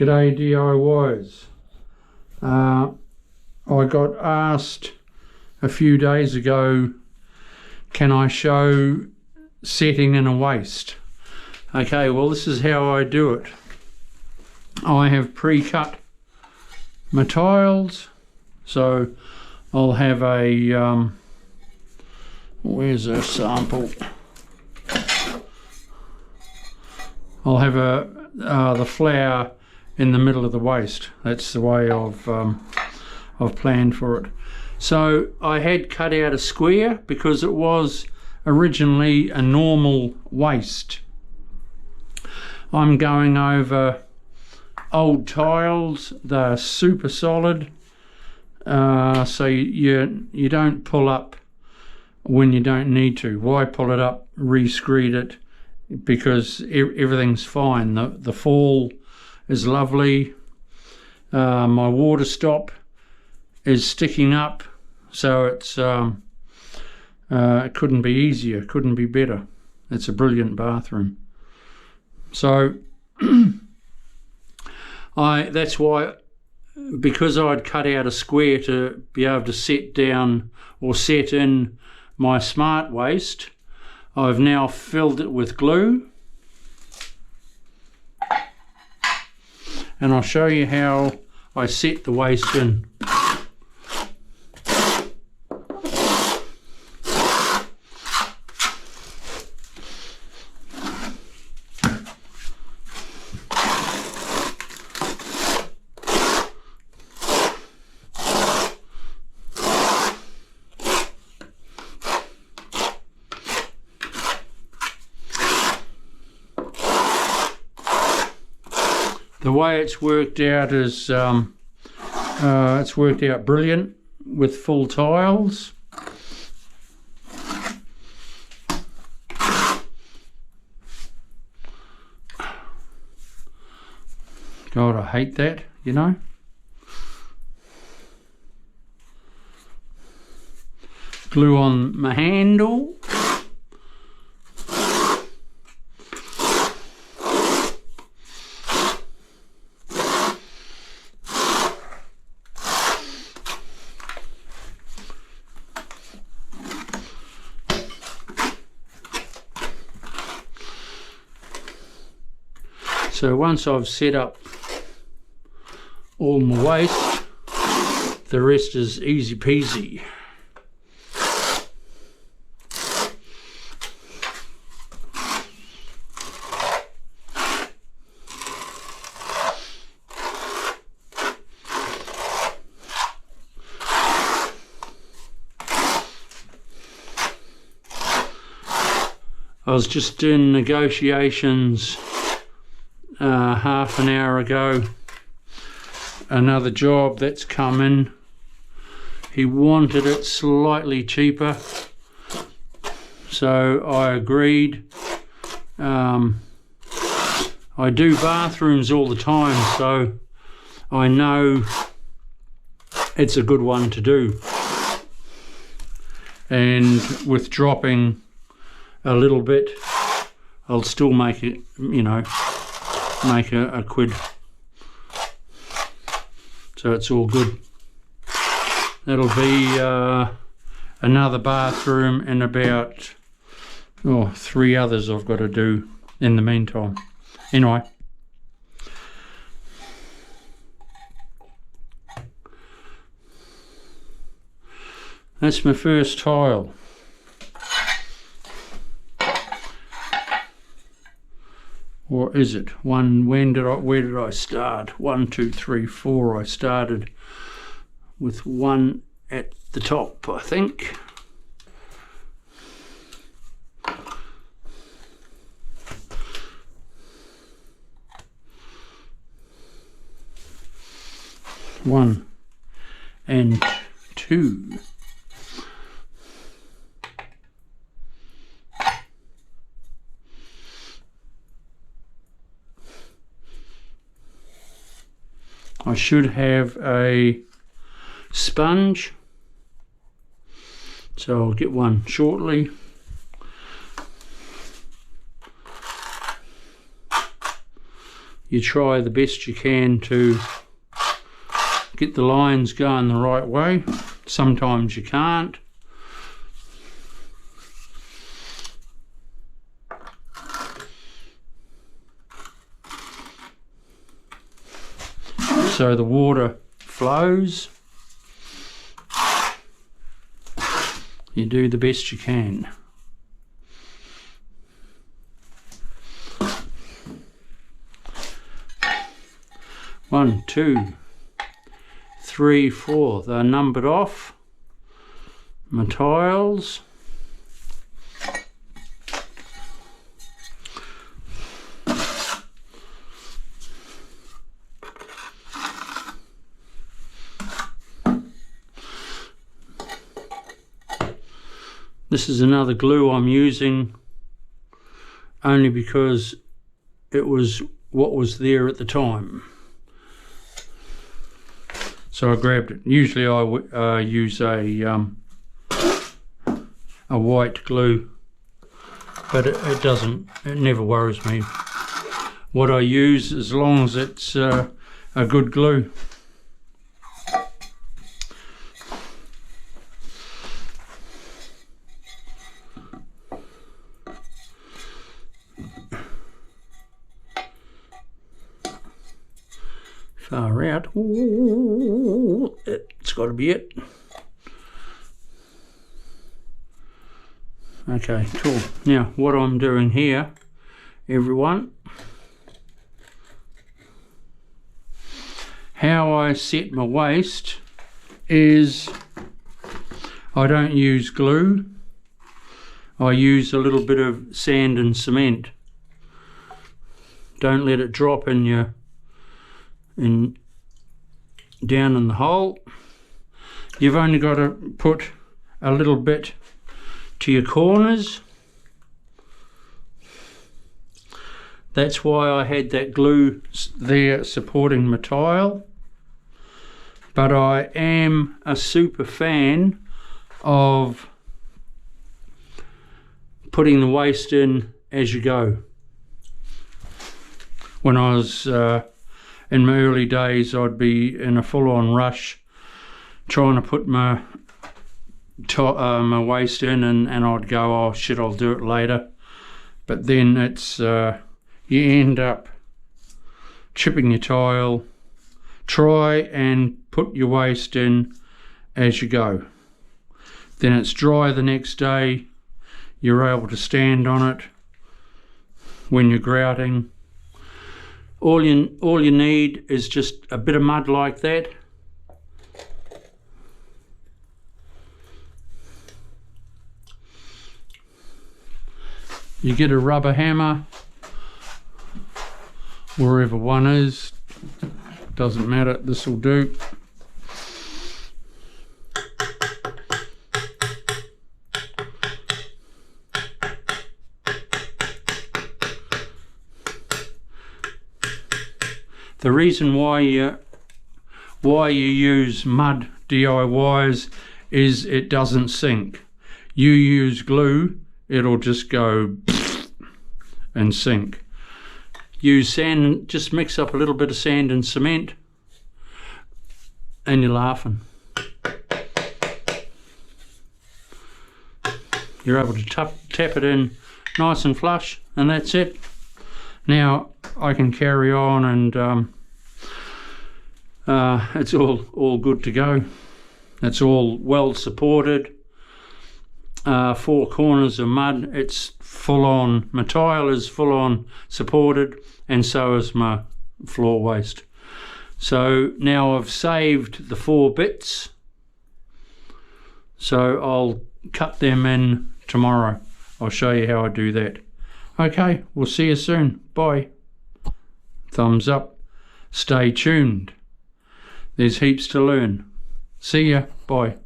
G'day DIYers. I got asked a few days ago, can I show setting in a waste? Okay, well this is how I do it. I have pre-cut my tiles, so I'll have a, where's a sample? I'll have the flour in the middle of the waste. That's the way I've planned for it. So I had cut out a square because it was originally a normal waste. I'm going over old tiles. They're super solid, so you don't pull up when you don't need to. Why pull it up, re-screed it, because everything's fine. The fall is lovely. My water stop is sticking up, so it's it couldn't be easier, couldn't be better. It's a brilliant bathroom. So that's why, because I'd cut out a square to be able to set down or set in my smart waste, I've now filled it with glue, and I'll show you how I set the waste in. The way it's worked out is it's worked out brilliant with full tiles. God, I hate that, you know. Glue on my handle. So once I've set up all my waste, the rest is easy peasy. I was just in negotiations half an hour ago. Another job that's come in. He wanted it slightly cheaper, so I agreed. I do bathrooms all the time, so I know it's a good one to do. And with dropping a little bit, I'll still make it, you know, make a quid. So it's all good. That'll be another bathroom and about 3 others I've got to do in the meantime. Anyway, that's my first tile. Or is it one? Where did I start? 1, 2, 3, 4. I started with one at the top, I think. One and two. I should have a sponge, so I'll get one shortly. you try the best you can to get the lines going the right way. Sometimes you can't. So the water flows. You do the best you can. One, two, three, four. They're numbered off. My tiles. This is another glue I'm using only because it was what was there at the time. So I grabbed it. Usually I use a white glue, but it never worries me what I use as long as it's a good glue. Far out. Ooh, it's got to be it. Okay, cool. Now what I'm doing here, everyone, how I set my waste is I don't use glue. I use a little bit of sand and cement. Don't let it drop in your down in the hole. You've only got to put a little bit to your corners. That's why I had that glue there supporting my tile. But I am a super fan of putting the waste in as you go. When I was in my early days, I'd be in a full-on rush trying to put my waste in, and I'd go, oh shit, I'll do it later. But then it's you end up chipping your tile. Try and put your waste in as you go. Then it's dry the next day. You're able to stand on it when you're grouting. All you need is just a bit of mud like that. You get a rubber hammer, wherever one is, doesn't matter, this will do. The reason why you use mud DIYs is it doesn't sink. You use glue, it'll just go and sink. Use sand, just mix up a little bit of sand and cement, and you're laughing. You're able to tap it in nice and flush, and that's it. Now I can carry on, and it's all good to go. It's all well supported. 4 corners of mud. It's full on. My tile is full on supported, and so is my floor waste. So now I've saved the 4 bits. So I'll cut them in tomorrow. I'll show you how I do that. Okay, we'll see you soon. Bye. Thumbs up. Stay tuned. There's heaps to learn. See ya. Bye.